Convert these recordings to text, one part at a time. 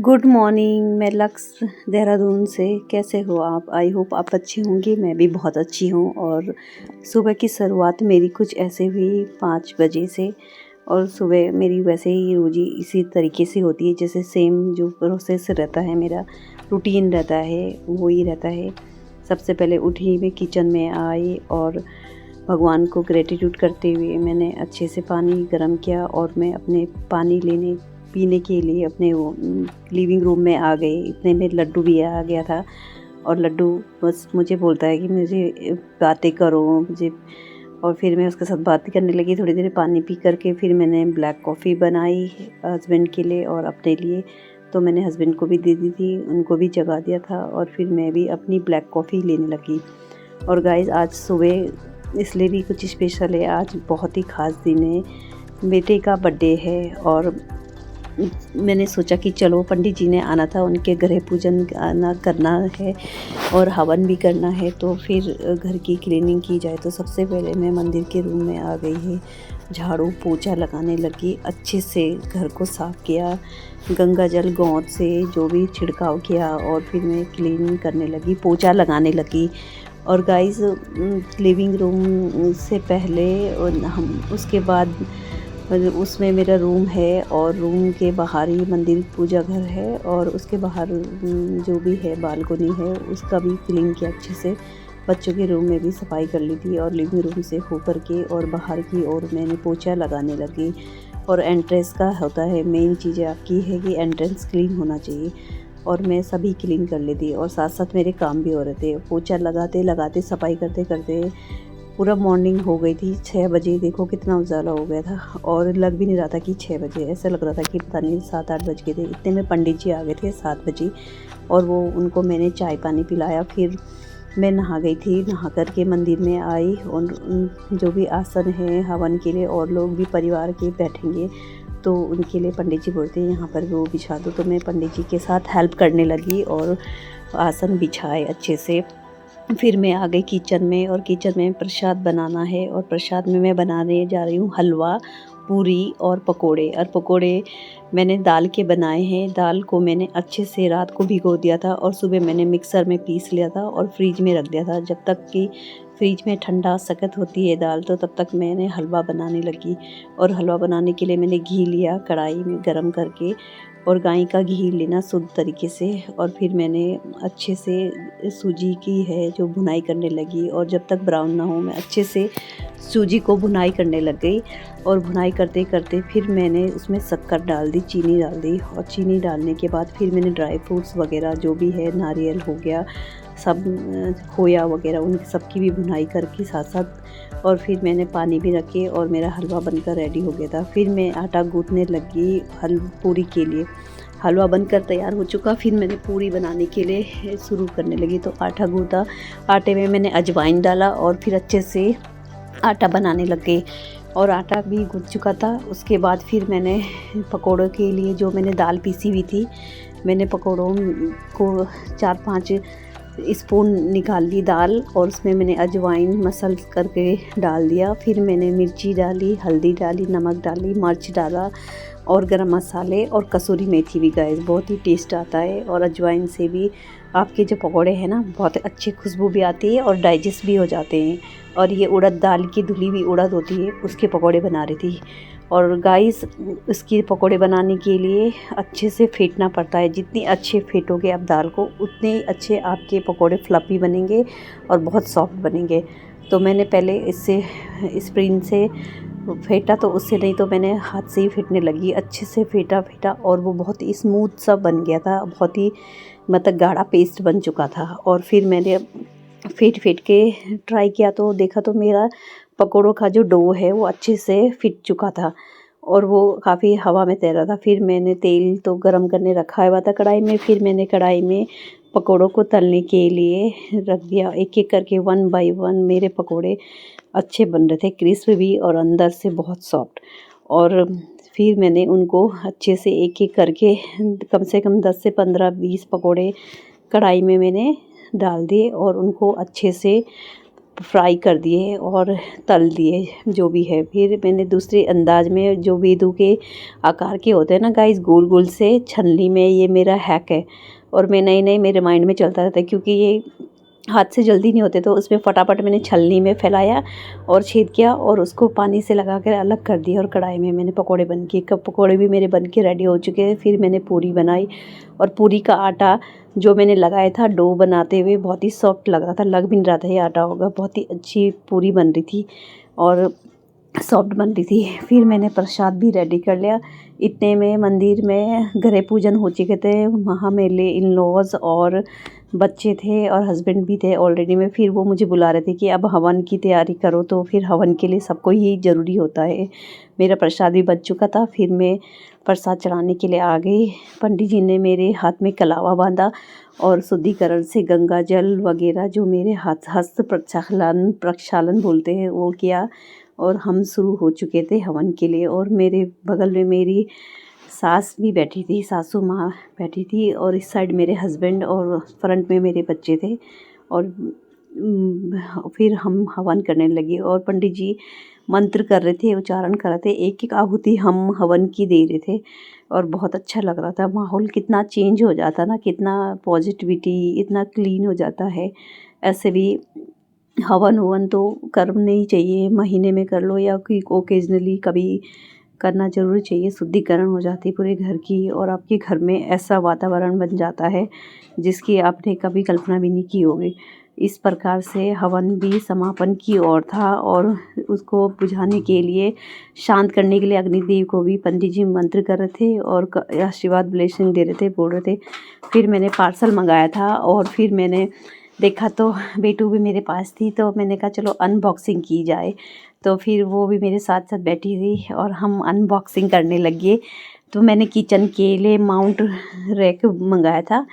Good morning. मैं लक्ष्य देहरादून से। कैसे हो आप? आई होप आप अच्छी होंगी। मैं भी बहुत अच्छी हूँ। और सुबह की शुरुआत मेरी कुछ ऐसे हुई 5 बजे से। और सुबह मेरी वैसे ही रोज़ी इसी तरीके से होती है, जैसे सेम जो प्रोसेस रहता है, मेरा रूटीन रहता है वो ही रहता है। सबसे पहले उठी, मैं किचन में आई और भगवान को ग्रेटिट्यूड करते हुए मैंने अच्छे से पानी गर्म किया और मैं अपने पानी पीने के लिए अपने वो लिविंग रूम में आ गई। इतने में लड्डू भी आ गया था और लड्डू बस मुझे बोलता है कि मुझे बातें करो मुझे। और फिर मैं उसके साथ बातें करने लगी। थोड़ी देर पानी पी करके फिर मैंने ब्लैक कॉफ़ी बनाई हस्बैंड के लिए और अपने लिए। तो मैंने हस्बैंड को भी दे दी थी, उनको भी जगा दिया था और फिर मैं भी अपनी ब्लैक कॉफ़ी लेने लगी। और गाइस, आज सुबह इसलिए भी कुछ स्पेशल है। आज बहुत ही ख़ास दिन है, बेटे का बर्थडे है। और मैंने सोचा कि चलो, पंडित जी ने आना था, उनके गृह पूजन करना है और हवन भी करना है, तो फिर घर की क्लीनिंग की जाए। तो सबसे पहले मैं मंदिर के रूम में आ गई है, झाड़ू पोछा लगाने लगी, अच्छे से घर को साफ़ किया, गंगा जल गौंद से जो भी छिड़काव किया और फिर मैं क्लीन करने लगी, पोछा लगाने लगी। और गाइस, लिविंग रूम से पहले और हम उसके बाद उसमें मेरा रूम है और रूम के बाहर ही मंदिर पूजा घर है और उसके बाहर जो भी है बालकनी है उसका भी क्लीन किया अच्छे से। बच्चों के रूम में भी सफाई कर ली थी और लिविंग रूम से होकर के और बाहर की ओर मैंने पोछा लगाने लगी। और एंट्रेंस का होता है, मेन चीज़ें आपकी है कि एंट्रेंस क्लीन होना चाहिए और मैं सभी क्लीन कर लेती और साथ साथ मेरे काम भी हो रहे थे। पोछा लगाते लगाते सफाई करते करते पूरा मॉर्निंग हो गई थी। 6 बजे देखो कितना उजाला हो गया था और लग भी नहीं रहा था कि 6 बजे, ऐसा लग रहा था कि पता नहीं 7-8 बज गए थे। इतने में पंडित जी आ गए थे 7 बजे और वो उनको मैंने चाय पानी पिलाया। फिर मैं नहा गई थी, नहा कर के मंदिर में आई और जो भी आसन है हवन के लिए और लोग भी परिवार के बैठेंगे तो उनके लिए पंडित जी बोलते हैं यहाँ पर वो बिछा दो। तो मैं पंडित जी के साथ हेल्प करने लगी और आसन बिछाए अच्छे से। फिर मैं आ गई किचन में और किचन में प्रसाद बनाना है और प्रसाद में मैं बनाने जा रही हूँ हलवा, पूरी और पकोड़े। और पकोड़े मैंने दाल के बनाए हैं। दाल को मैंने अच्छे से रात को भिगो दिया था और सुबह मैंने मिक्सर में पीस लिया था और फ्रिज में रख दिया था। जब तक कि फ्रिज में ठंडा सख्त होती है दाल तो तब तक मैंने हलवा बनाने लगी। और हलवा बनाने के लिए मैंने घी लिया कढ़ाई में गरम करके, और गाय का घी लेना शुद्ध तरीके से। और फिर मैंने अच्छे से सूजी की है जो भुनाई करने लगी और जब तक ब्राउन ना हो मैं अच्छे से सूजी को भुनाई करने लग गई। और भुनाई करते करते फिर मैंने उसमें शक्कर डाल दी, चीनी डाल दी और चीनी डालने के बाद फिर मैंने ड्राई फ्रूट्स वगैरह जो भी है, नारियल हो गया, सब खोया वगैरह, उन सबकी भी भुनाई करके साथ साथ। और फिर मैंने पानी भी रखे और मेरा हलवा बनकर रेडी हो गया था। फिर मैं आटा गूँथने लगी पूरी के लिए। हलवा बनकर तैयार हो चुका, फिर मैंने पूरी बनाने के लिए शुरू करने लगी। तो आटा गूँथा, आटे में मैंने अजवाइन डाला और फिर अच्छे से आटा बनाने लग गई और आटा भी गूँथ चुका था। उसके बाद फिर मैंने पकौड़ों के लिए जो मैंने दाल पीसी हुई थी, मैंने पकौड़ों को 4-5 स्पून निकाल ली दाल और उसमें मैंने अजवाइन मसल करके डाल दिया। फिर मैंने मिर्ची डाली, हल्दी डाली, नमक डाली, मिर्च डाला और गरम मसाले और कसूरी मेथी भी। गाइस, बहुत ही टेस्ट आता है और अजवाइन से भी आपके जो पकौड़े हैं ना बहुत अच्छी खुशबू भी आती है और डाइजेस्ट भी हो जाते हैं। और ये उड़द दाल की धुली हुई उड़द होती है, उसके पकौड़े बना रही थी। और गाइस, इसके पकौड़े बनाने के लिए अच्छे से फेंटना पड़ता है। जितनी अच्छे फेंटोगे आप दाल को उतने अच्छे आपके पकौड़े फ्लफी बनेंगे और बहुत सॉफ्ट बनेंगे। तो मैंने पहले इससे स्प्रिंग से फेंटा, तो उससे नहीं तो मैंने हाथ से ही फेंटने लगी। अच्छे से फेंटा और वो बहुत ही स्मूथ सा बन गया था, बहुत ही मतलब गाढ़ा पेस्ट बन चुका था। और फिर मैंने फेंट के ट्राई किया तो देखा तो मेरा पकौड़ों का जो डो है वो अच्छे से फिट चुका था और वो काफ़ी हवा में तैर रहा था। फिर मैंने तेल तो गरम करने रखा हुआ था कढ़ाई में। फिर मैंने कढ़ाई में पकौड़ों को तलने के लिए रख दिया। एक एक करके 1 बाय 1 मेरे पकौड़े अच्छे बन रहे थे, क्रिस्प भी और अंदर से बहुत सॉफ्ट। और फिर मैंने उनको अच्छे से एक एक करके कम से कम 10 से 15-20 पकौड़े कढ़ाई में मैंने डाल दिए और उनको अच्छे से फ्राई कर दिए और तल दिए जो भी है। फिर मैंने दूसरे अंदाज में जो वेदू के आकार के होते हैं ना गाइस, गोल गोल से छलनी में, ये मेरा हैक है। और मैं नई नई मेरे माइंड में चलता रहता है क्योंकि ये हाथ से जल्दी नहीं होते, तो उसमें फटाफट मैंने छलनी में फैलाया और छेद किया और उसको पानी से लगा कर अलग कर दिया। और कढ़ाई में मैंने पकोड़े बन के, कब पकोड़े भी मेरे बन के रेडी हो चुके हैं। फिर मैंने पूरी बनाई और पूरी का आटा जो मैंने लगाया था डो बनाते हुए, बहुत ही सॉफ्ट लग रहा था, लग भी नहीं रहा था ये आटा होगा। बहुत ही अच्छी पूरी बन रही थी और सॉफ्ट बन रही थी। फिर मैंने प्रसाद भी रेडी कर लिया। इतने में मंदिर में घरे पूजन हो चुके थे। वहाँ मेरे इन लॉज और बच्चे थे और हस्बैंड भी थे ऑलरेडी में। फिर वो मुझे बुला रहे थे कि अब हवन की तैयारी करो, तो फिर हवन के लिए सबको ही ज़रूरी होता है। मेरा प्रसाद भी बन चुका था। फिर मैं प्रसाद चढ़ाने के लिए आ गई। पंडित जी ने मेरे हाथ में कलावा बांधा और शुद्धिकरण से गंगा जल वगैरह जो मेरे हस्त प्रक्षालन बोलते हैं वो किया। और हम शुरू हो चुके थे हवन के लिए। और मेरे बगल में मेरी सास भी बैठी थी, सासू माँ बैठी थी, और इस साइड मेरे हस्बैंड और फ्रंट में मेरे बच्चे थे। और फिर हम हवन करने लगे और पंडित जी मंत्र कर रहे थे, उच्चारण कर रहे थे, एक एक आहुति हम हवन की दे रहे थे। और बहुत अच्छा लग रहा था। माहौल कितना चेंज हो जाता ना, कितना पॉजिटिविटी, इतना क्लीन हो जाता है। ऐसे भी हवन तो करना ही चाहिए, महीने में कर लो या कोई ओकेजनली कभी करना ज़रूर चाहिए। शुद्धिकरण हो जाती है पूरे घर की और आपके घर में ऐसा वातावरण बन जाता है जिसकी आपने कभी कल्पना भी नहीं की होगी। इस प्रकार से हवन भी समापन की ओर था और उसको बुझाने के लिए, शांत करने के लिए अग्निदेव को भी पंडित जी मंत्र कर रहे थे और आशीर्वाद ब्लेसिंग दे रहे थे, बोल रहे थे। फिर मैंने पार्सल मंगाया था और फिर मैंने देखा तो बेटू भी मेरे पास थी, तो मैंने कहा चलो अनबॉक्सिंग की जाए। तो फिर वो भी मेरे साथ साथ बैठी थी और हम अनबॉक्सिंग करने लगे। तो मैंने किचन के लिए माउंट रैक मंगाया था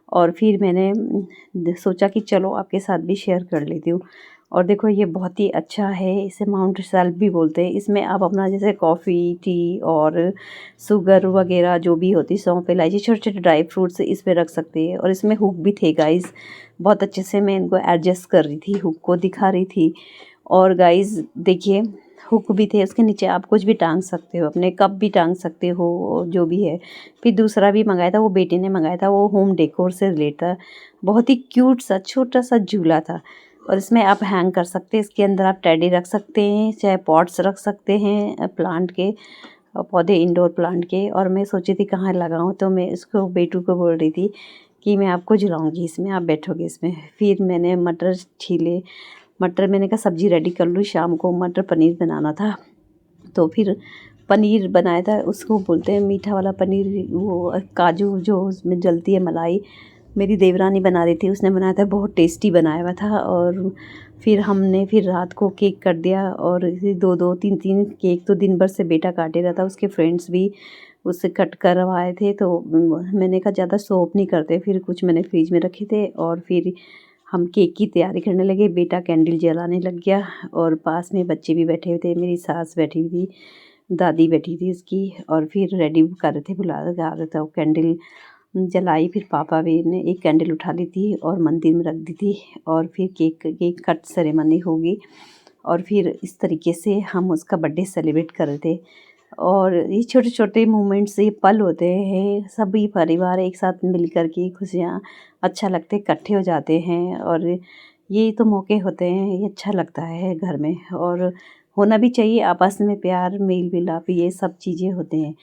और फिर मैंने सोचा कि चलो आपके साथ भी शेयर कर लेती हूँ। और देखो ये बहुत ही अच्छा है, इसे माउंट शेल्फ भी बोलते हैं। इसमें आप अपना जैसे कॉफ़ी, टी और शुगर वगैरह जो भी होती, सौंफ, इलायची, छोटे छोटे ड्राई फ्रूट्स इस पे रख सकते हैं। और इसमें हुक भी थे गाइस, बहुत अच्छे से मैं इनको एडजस्ट कर रही थी, हुक को दिखा रही थी। और गाइस देखिए हुक भी थे, उसके नीचे आप कुछ भी टांग सकते हो, अपने कप भी टांग सकते हो, जो भी है। फिर दूसरा भी मंगाया था, वो बेटे ने मंगाया था, वो होम डेकोर से रिलेटेड था। बहुत ही क्यूट सा छोटा सा झूला था और इसमें आप हैंग कर सकते हैं। इसके अंदर आप टेडी रख सकते हैं, चाहे पॉट्स रख सकते हैं प्लांट के, पौधे इंडोर प्लांट के। और मैं सोची थी कहाँ लगाऊं, तो मैं इसको बेटू को बोल रही थी कि मैं आपको झुलाऊंगी इसमें, आप बैठोगे इसमें। फिर मैंने मटर छीले, मटर मैंने कहा सब्ज़ी रेडी कर लूँ, शाम को मटर पनीर बनाना था। तो फिर पनीर बनाया था, उसको बोलते हैं मीठा वाला पनीर, वो काजू जो उसमें जलती है मलाई, मेरी देवरानी बना रही थी, उसने बनाया था, बहुत टेस्टी बनाया हुआ था। और फिर हमने फिर रात को केक कर दिया और इसे दो दो तीन तीन केक तो दिन भर से बेटा काटे रहा था, उसके फ्रेंड्स भी उससे कट करवाए थे। तो मैंने कहा ज़्यादा सोप नहीं करते, फिर कुछ मैंने फ्रिज में रखे थे और फिर हम केक की तैयारी करने लगे। बेटा कैंडल जलाने लग गया और पास में बच्चे भी बैठे हुए थे, मेरी सास बैठी हुई थी, दादी बैठी थी उसकी। और फिर रेडी कर रहे थे, बुला रहे थे, वो कैंडल जलाई। फिर पापा भी ने एक कैंडल उठा ली थी और मंदिर में रख दी थी। और फिर केक कट सेरेमनी होगी और फिर इस तरीके से हम उसका बर्थडे सेलिब्रेट कर रहे थे। और ये छोटे छोटे मोमेंट्स, ये पल होते हैं, सभी परिवार एक साथ मिल कर के खुशियाँ, अच्छा लगते, इकट्ठे हो जाते हैं। और ये तो मौके होते हैं, ये अच्छा लगता है घर में, और होना भी चाहिए। आपस में प्यार, मेल मिलाप, ये सब चीज़ें होते हैं।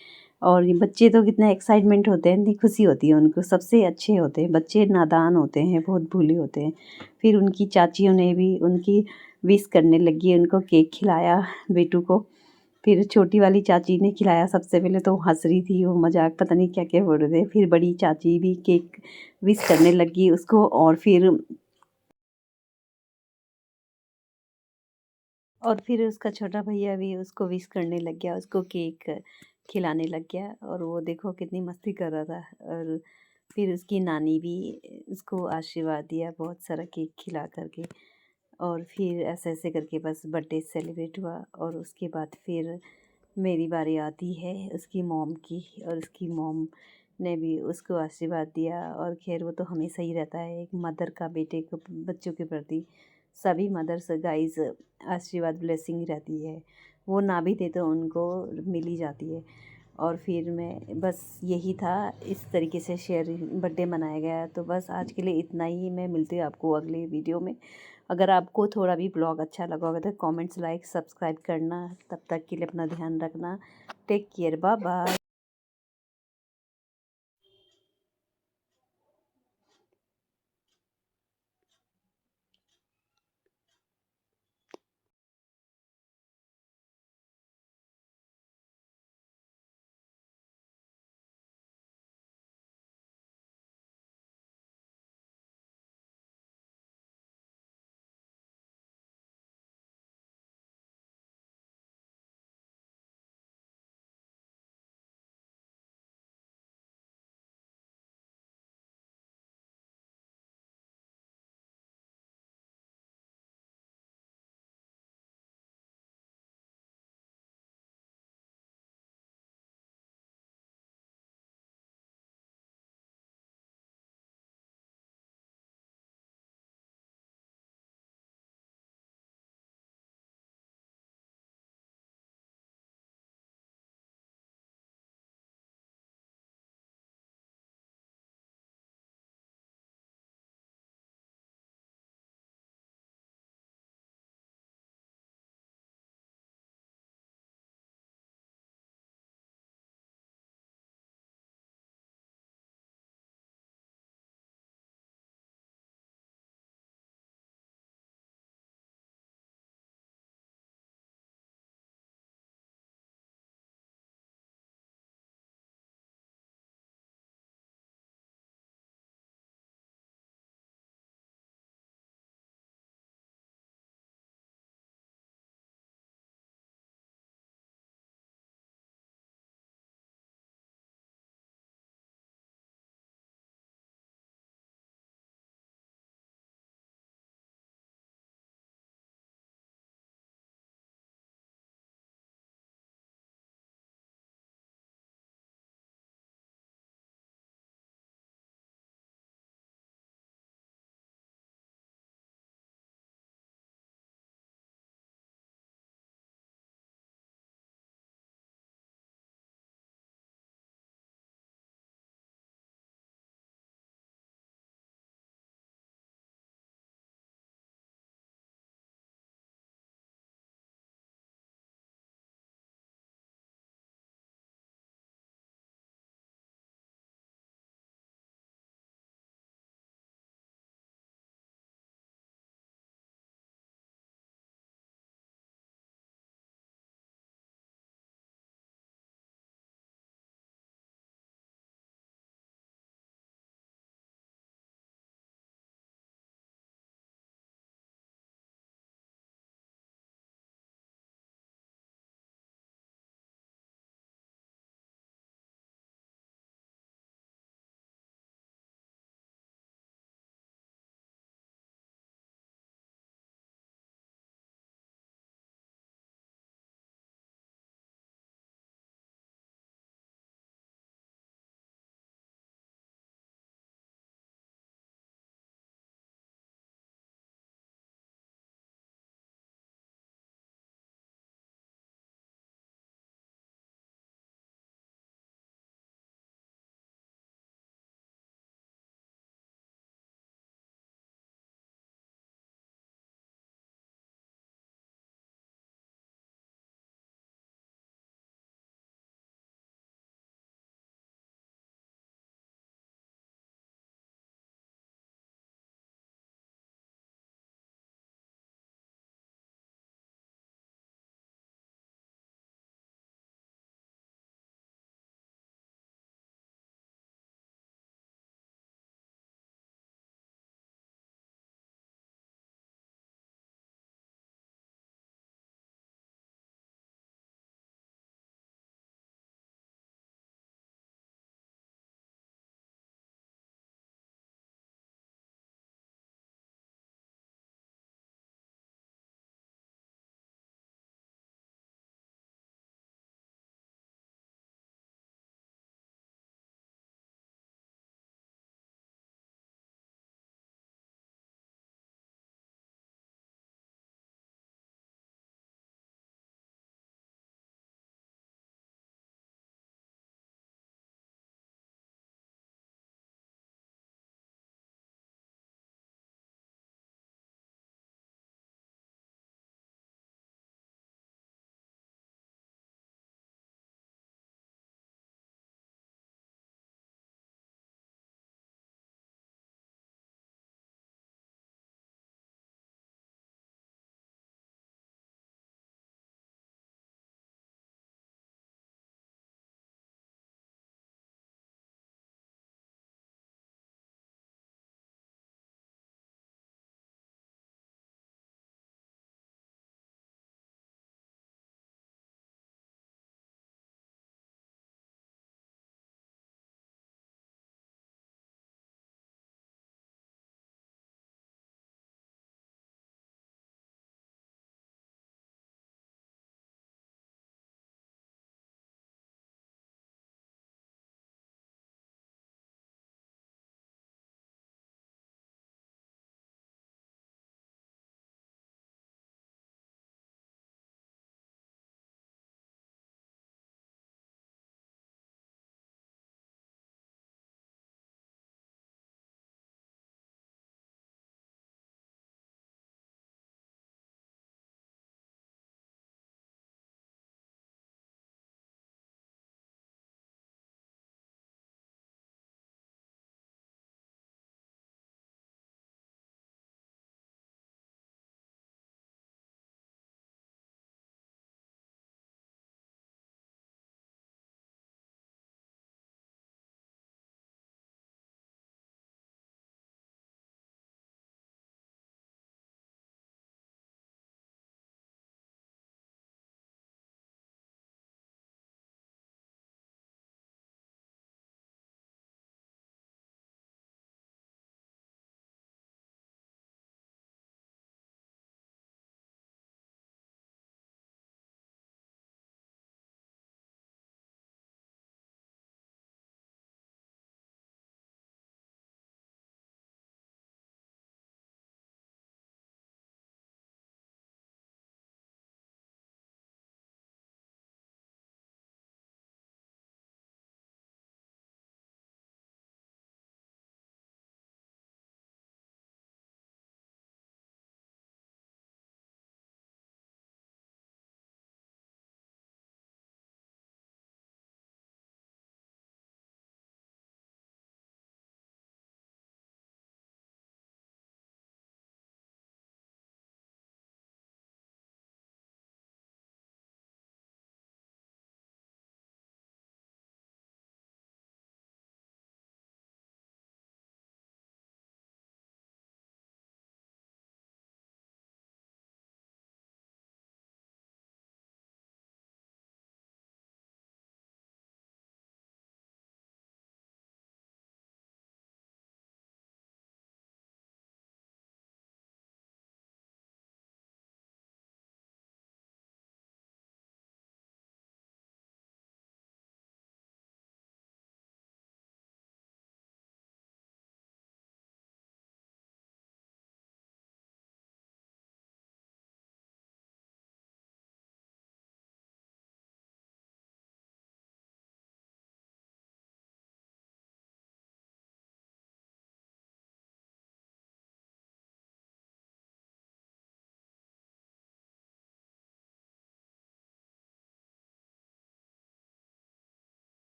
और ये बच्चे तो कितना एक्साइटमेंट होते हैं, इतनी खुशी होती है उनको, सबसे अच्छे होते हैं बच्चे, नादान होते हैं, बहुत भोले होते हैं। फिर उनकी चाचियों ने भी उनकी विश करने लगी, उनको केक खिलाया बेटू को। फिर छोटी वाली चाची ने खिलाया सबसे पहले, तो हंस रही थी, वो मजाक पता नहीं क्या क्या बोल रहे थे। फिर बड़ी चाची भी केक विश करने लगी उसको और फिर उसका छोटा भैया भी उसको विश करने लग गया, उसको केक खिलाने लग गया। और वो देखो कितनी मस्ती कर रहा था। और फिर उसकी नानी भी उसको आशीर्वाद दिया, बहुत सारा केक खिला करके। और फिर ऐसे ऐसे करके बस बर्थडे सेलिब्रेट हुआ। और उसके बाद फिर मेरी बारी आती है उसकी मॉम की, और उसकी मॉम ने भी उसको आशीर्वाद दिया। और खैर वो तो हमेशा ही रहता है एक मदर का बेटे को, बच्चों के प्रति सभी मदर्स गाइस आशीर्वाद ब्लेसिंग रहती है, वो ना भी दे तो उनको मिल ही जाती है। और फिर मैं बस यही था, इस तरीके से शेयर बर्थडे मनाया गया। तो बस आज के लिए इतना ही, मैं मिलती हूँ आपको अगले वीडियो में। अगर आपको थोड़ा भी ब्लॉग अच्छा लगा होगा तो कमेंट्स, लाइक, सब्सक्राइब करना। तब तक के लिए अपना ध्यान रखना। Take care, bye bye.